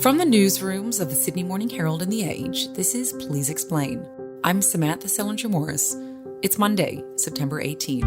From the newsrooms of the Sydney Morning Herald and The Age, this is Please Explain. I'm Samantha Selinger-Morris. It's Monday, September 18.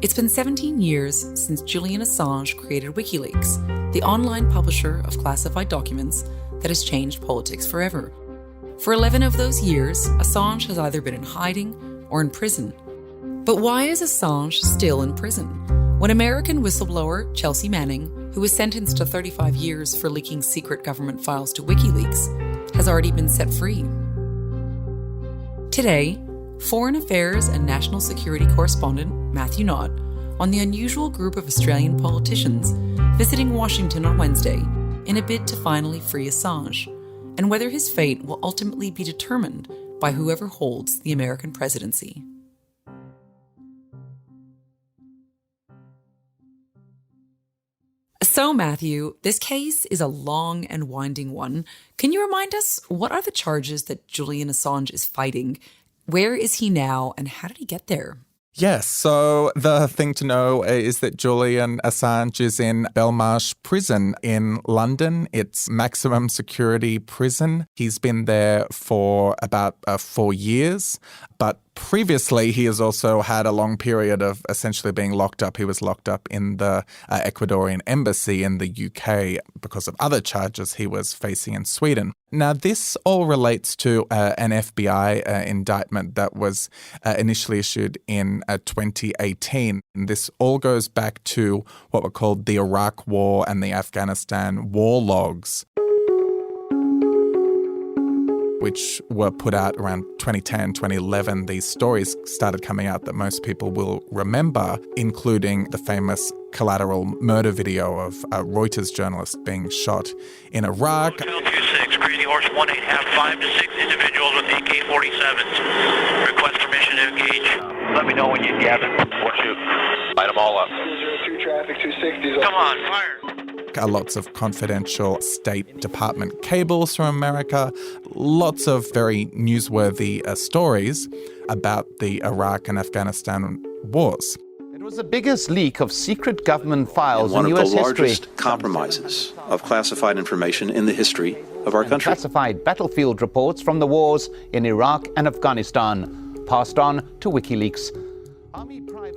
It's been 17 years since Julian Assange created Wikileaks, the online publisher of classified documents that has changed politics forever. For 11 of those years, Assange has either been in hiding or in prison. But why is Assange still in prison when American whistleblower Chelsea Manning, who was sentenced to 35 years for leaking secret government files to Wikileaks, has already been set free? Today, Foreign Affairs and National Security correspondent Matthew Knott on the unusual group of Australian politicians visiting Washington on Wednesday in a bid to finally free Assange, and whether his fate will ultimately be determined by whoever holds the American presidency. So, Matthew, this case is a long and winding one. Can you remind us, what are the charges that Julian Assange is fighting? Where is he now, and how did he get there? Yes, so the thing to know is that Julian Assange is in Belmarsh Prison in London. It's maximum security prison. He's been there for about 4 years, but previously, he has also had a long period of essentially being locked up. He was locked up in the Ecuadorian embassy in the UK because of other charges he was facing in Sweden. Now, this all relates to an FBI indictment that was initially issued in 2018. And this all goes back to what were called the Iraq War and the Afghanistan war logs, which were put out around 2010, 2011. These stories started coming out that most people will remember, including the famous collateral murder video of a Reuters journalist being shot in Iraq. Hotel 26, Crazy Horse 18, have 5 to 6 individuals with AK-47s. Request permission to engage. Let me know when you gather. Or shoot. Light them all up. 02 traffic 260. Come on, fire. Lots of confidential State Department cables from America, lots of very newsworthy stories about the Iraq and Afghanistan wars. It was the biggest leak of secret government files in U.S. history. One of the largest compromises of classified information in the history of our country. Classified battlefield reports from the wars in Iraq and Afghanistan, passed on to Wikileaks.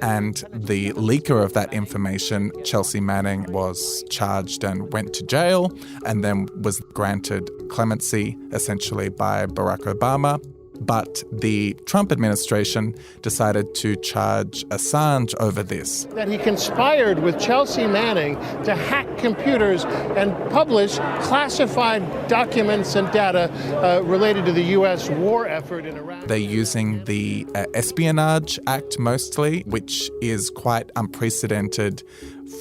And the leaker of that information, Chelsea Manning, was charged and went to jail and then was granted clemency, essentially, by Barack Obama. But the Trump administration decided to charge Assange over this. That he conspired with Chelsea Manning to hack computers and publish classified documents and data related to the U.S. war effort in Iraq. They're using the Espionage Act mostly, which is quite unprecedented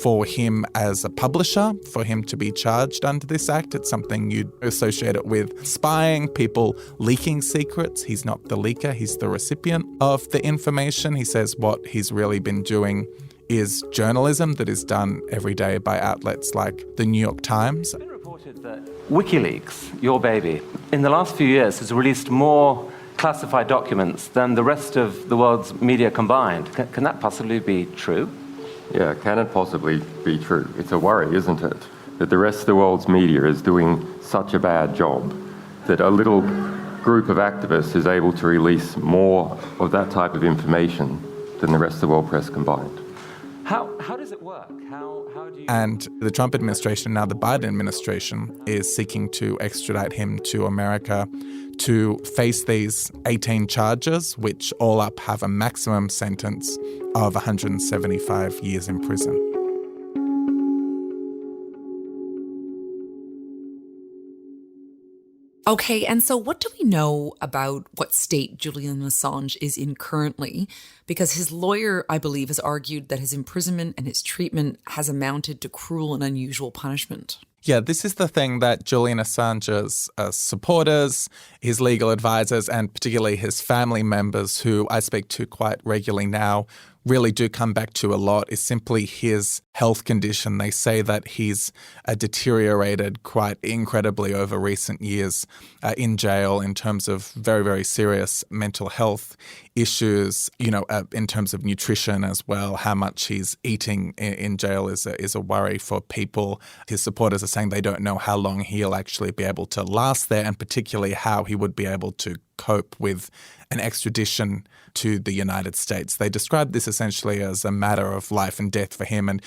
for him as a publisher, for him to be charged under this act. It's something you'd associate it with spying, people leaking secrets. He's not the leaker, he's the recipient of the information. He says what he's really been doing is journalism that is done every day by outlets like the New York Times. It's been reported that Wikileaks, your baby, in the last few years has released more classified documents than the rest of the world's media combined. Can that possibly be true? Yeah, can it possibly be true? It's a worry, isn't it? That the rest of the world's media is doing such a bad job that a little group of activists is able to release more of that type of information than the rest of the world press combined. How does it work? How do you... And the Trump administration, now the Biden administration, is seeking to extradite him to America to face these 18 charges, which all up have a maximum sentence of 175 years in prison. Okay, and so what do we know about what state Julian Assange is in currently? Because his lawyer, I believe, has argued that his imprisonment and his treatment has amounted to cruel and unusual punishment. Yeah, this is the thing that Julian Assange's supporters, his legal advisors, and particularly his family members, who I speak to quite regularly now, really do come back to a lot is simply his health condition. They say that he's deteriorated quite incredibly over recent years in jail in terms of very, very serious mental health issues, in terms of nutrition as well. How much he's eating in jail is a worry for people. His supporters are saying they don't know how long he'll actually be able to last there, and particularly how he would be able to cope with an extradition to the United States. They described this essentially as a matter of life and death for him. And,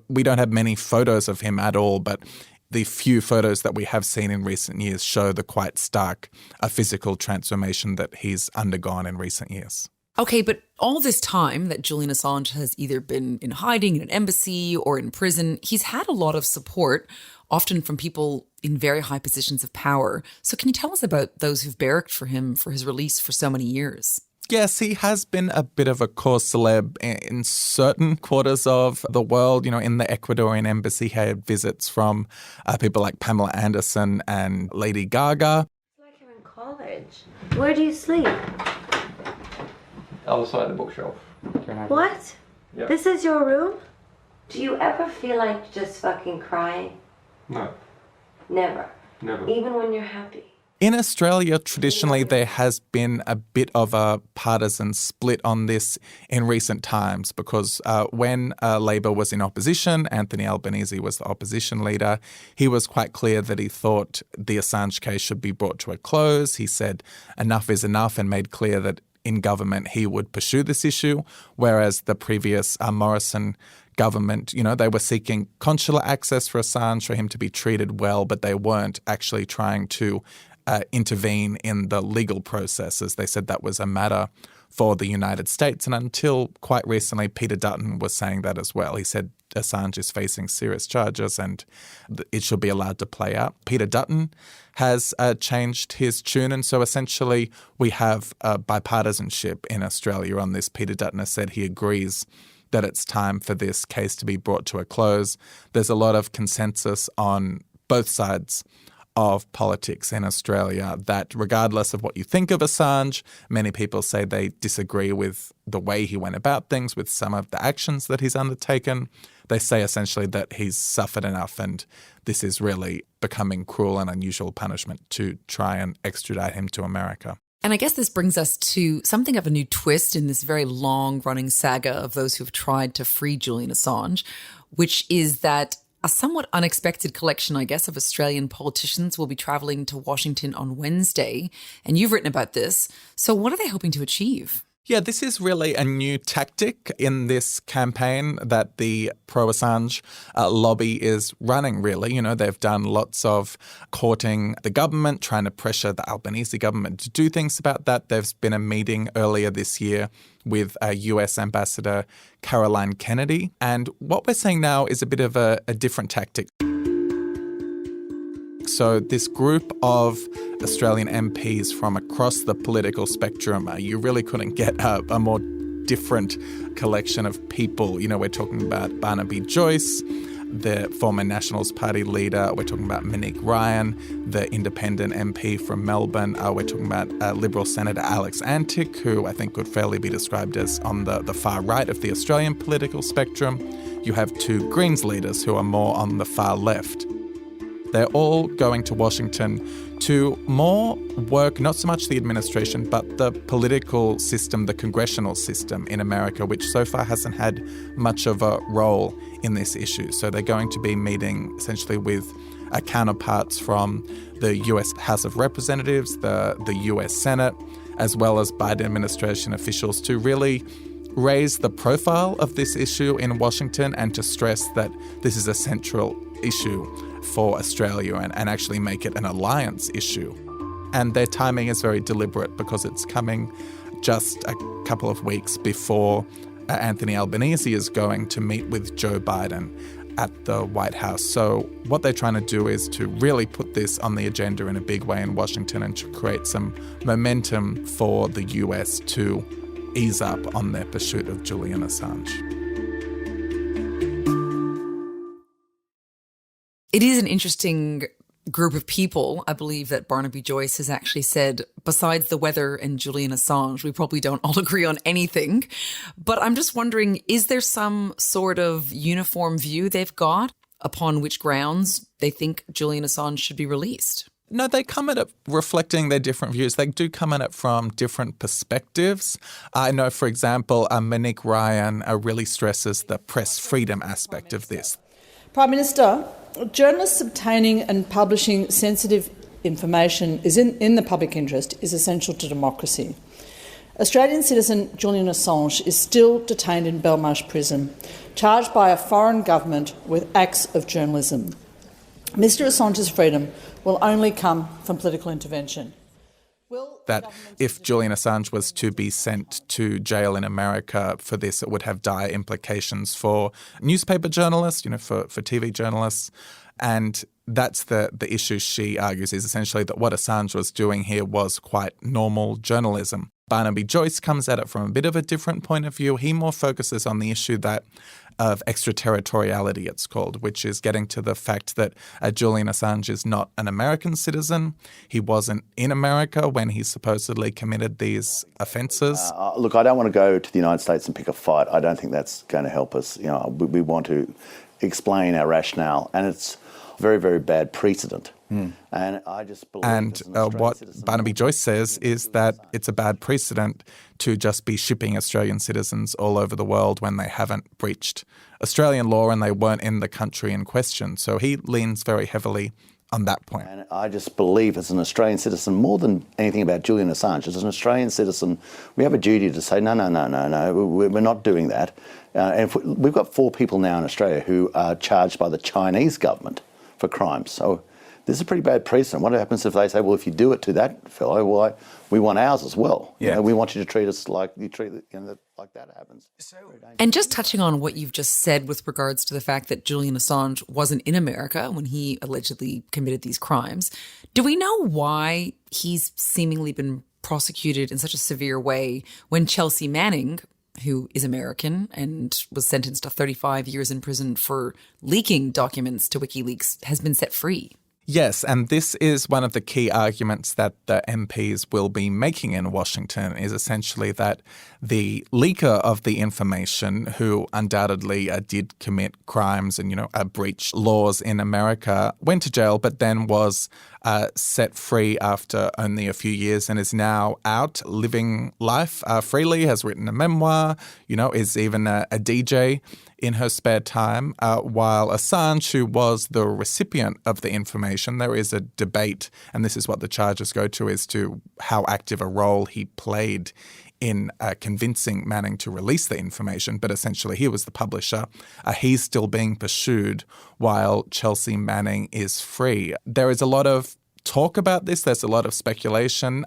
we don't have many photos of him at all, but the few photos that we have seen in recent years show the quite stark physical transformation that he's undergone in recent years. Okay, but all this time that Julian Assange has either been in hiding in an embassy or in prison, he's had a lot of support, often from people in very high positions of power. So can you tell us about those who've barracked for him for his release for so many years? Yes, he has been a bit of a cause celeb in certain quarters of the world. In the Ecuadorian embassy, he had visits from people like Pamela Anderson and Lady Gaga. It's like you're in college. Where do you sleep? Other side of the bookshelf. What? Yep. This is your room? Do you ever feel like just fucking crying? No. Never? Never. Even when you're happy? In Australia, traditionally, there has been a bit of a partisan split on this in recent times because when Labor was in opposition, Anthony Albanese was the opposition leader, he was quite clear that he thought the Assange case should be brought to a close. He said enough is enough and made clear that in government he would pursue this issue, whereas the previous Morrison government, they were seeking consular access for Assange for him to be treated well, but they weren't actually trying to intervene in the legal processes. They said that was a matter for the United States. And until quite recently, Peter Dutton was saying that as well. He said Assange is facing serious charges and it should be allowed to play out. Peter Dutton has changed his tune. And so essentially we have bipartisanship in Australia on this. Peter Dutton has said he agrees that it's time for this case to be brought to a close. There's a lot of consensus on both sides of politics in Australia that regardless of what you think of Assange, many people say they disagree with the way he went about things, with some of the actions that he's undertaken. They say essentially that he's suffered enough and this is really becoming cruel and unusual punishment to try and extradite him to America. And I guess this brings us to something of a new twist in this very long-running saga of those who've tried to free Julian Assange, which is that a somewhat unexpected collection, I guess, of Australian politicians will be travelling to Washington on Wednesday. And you've written about this. So what are they hoping to achieve? Yeah, this is really a new tactic in this campaign that the pro-Assange lobby is running, really. They've done lots of courting the government, trying to pressure the Albanese government to do things about that. There's been a meeting earlier this year with US Ambassador Caroline Kennedy. And what we're seeing now is a bit of a different tactic. So this group of Australian MPs from across the political spectrum, you really couldn't get a more different collection of people. We're talking about Barnaby Joyce, the former Nationals Party leader. We're talking about Monique Ryan, the independent MP from Melbourne. We're talking about Liberal Senator Alex Antic, who I think could fairly be described as on the far right of the Australian political spectrum. You have two Greens leaders who are more on the far left. They're all going to Washington to more work, not so much the administration, but the political system, the congressional system in America, which so far hasn't had much of a role in this issue. So they're going to be meeting essentially with counterparts from the US House of Representatives, the US Senate, as well as Biden administration officials to really raise the profile of this issue in Washington and to stress that this is a central issue for Australia and actually make it an alliance issue. And their timing is very deliberate because it's coming just a couple of weeks before Anthony Albanese is going to meet with Joe Biden at the White House. So what they're trying to do is to really put this on the agenda in a big way in Washington and to create some momentum for the US to ease up on their pursuit of Julian Assange. It is an interesting group of people, I believe that Barnaby Joyce has actually said, besides the weather and Julian Assange, we probably don't all agree on anything. But I'm just wondering, is there some sort of uniform view they've got upon which grounds they think Julian Assange should be released? No, they come at it reflecting their different views. They do come at it from different perspectives. I know, for example, Monique Ryan really stresses the press freedom aspect of this. Prime Minister, journalists obtaining and publishing sensitive information is in the public interest is essential to democracy. Australian citizen Julian Assange is still detained in Belmarsh prison, charged by a foreign government with acts of journalism. Mr Assange's freedom will only come from political intervention. That if Julian Assange was to be sent to jail in America for this, it would have dire implications for newspaper journalists, for TV journalists. And that's the issue she argues, is essentially that what Assange was doing here was quite normal journalism. Barnaby Joyce comes at it from a bit of a different point of view. He more focuses on the issue of extraterritoriality, it's called, which is getting to the fact that Julian Assange is not an American citizen. He wasn't in America when he supposedly committed these offences. Look, I don't want to go to the United States and pick a fight. I don't think that's going to help us. We want to explain our rationale, and it's very, very bad precedent. And I just believe... And what Barnaby Joyce says is that it's a bad precedent to just be shipping Australian citizens all over the world when they haven't breached Australian law and they weren't in the country in question. So he leans very heavily on that point. And I just believe as an Australian citizen, more than anything about Julian Assange, as an Australian citizen, we have a duty to say, no, we're not doing that. And we've got 4 people now in Australia who are charged by the Chinese government for crimes. So this is a pretty bad precedent. What happens if they say, well, if you do it to that fellow, well, we want ours as well. Yeah. We want you to treat us like you treat like that happens. And just touching on what you've just said with regards to the fact that Julian Assange wasn't in America when he allegedly committed these crimes, do we know why he's seemingly been prosecuted in such a severe way when Chelsea Manning, who is American and was sentenced to 35 years in prison for leaking documents to WikiLeaks, has been set free? Yes, and this is one of the key arguments that the MPs will be making in Washington, is essentially that the leaker of the information, who undoubtedly did commit crimes and, breach laws in America, went to jail but then was set free after only a few years and is now out living life freely, has written a memoir, is even a DJ in her spare time, while Assange, who was the recipient of the information, there is a debate, and this is what the charges go to, as to how active a role he played in convincing Manning to release the information. But essentially, he was the publisher. He's still being pursued while Chelsea Manning is free. There is a lot of talk about this. There's a lot of speculation.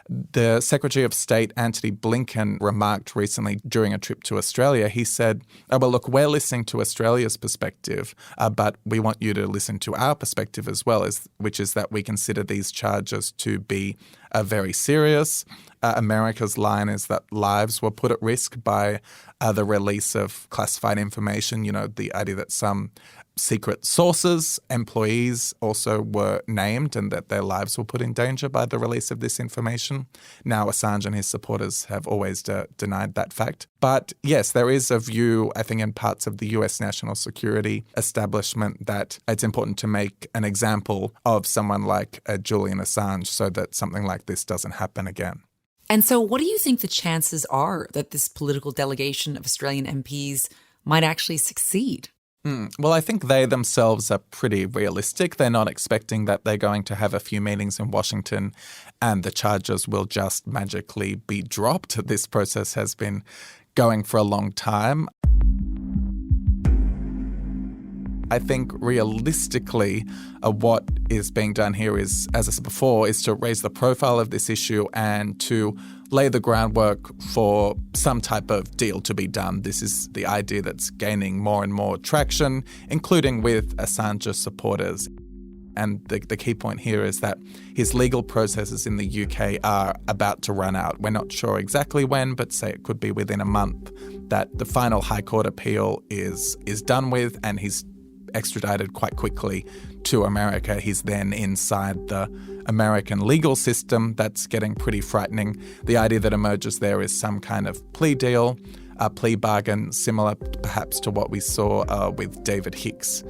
The Secretary of State, Antony Blinken, remarked recently during a trip to Australia. He said, well, look, we're listening to Australia's perspective, but we want you to listen to our perspective as well, which is that we consider these charges to be very serious. America's line is that lives were put at risk by the release of classified information. The idea that some secret sources, employees also were named and that their lives were put in danger by the release of this information. Now, Assange and his supporters have always denied that fact. But yes, there is a view, I think, in parts of the US national security establishment that it's important to make an example of someone like Julian Assange so that something like this doesn't happen again. And so what do you think the chances are that this political delegation of Australian MPs might actually succeed? Well, I think they themselves are pretty realistic. They're not expecting that they're going to have a few meetings in Washington and the charges will just magically be dropped. This process has been going for a long time. I think realistically what is being done here is, as I said before, is to raise the profile of this issue and to lay the groundwork for some type of deal to be done. This is the idea that's gaining more and more traction, including with Assange's supporters. And the key point here is that his legal processes in the UK are about to run out. We're not sure exactly when, but say it could be within a month, that the final High Court appeal is done with and he's extradited quite quickly to America. He's then inside the American legal system. That's getting pretty frightening. The idea that emerges there is some kind of plea deal, a plea bargain, similar perhaps to what we saw with David Hicks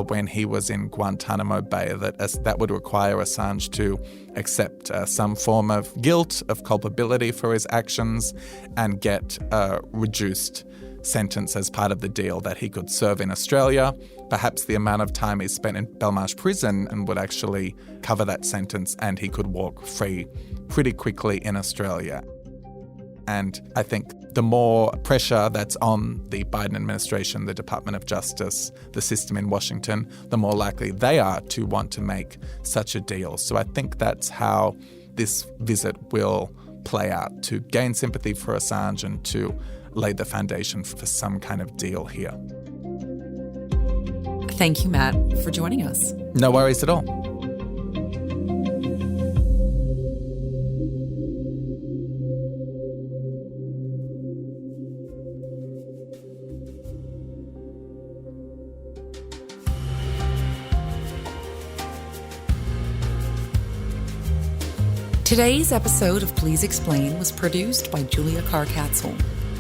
when he was in Guantanamo Bay, that would require Assange to accept some form of guilt, of culpability for his actions, and get a reduced sentence as part of the deal that he could serve in Australia. Perhaps the amount of time he spent in Belmarsh prison and would actually cover that sentence, and he could walk free pretty quickly in Australia. And I think the more pressure that's on the Biden administration, the Department of Justice, the system in Washington, the more likely they are to want to make such a deal. So I think that's how this visit will play out, to gain sympathy for Assange and to lay the foundation for some kind of deal here. Thank you, Matt, for joining us. No worries at all. Today's episode of Please Explain was produced by Julia Carr-Katzel,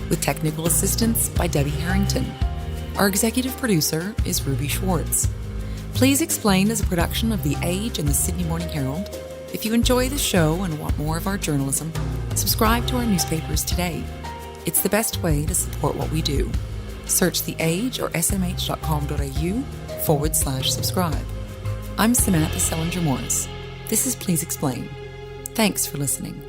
with technical assistance by Debbie Harrington. Our executive producer is Ruby Schwartz. Please Explain is a production of The Age and the Sydney Morning Herald. If you enjoy the show and want more of our journalism, subscribe to our newspapers today. It's the best way to support what we do. Search The Age or smh.com.au/subscribe. I'm Samantha Selinger Morris. This is Please Explain. Thanks for listening.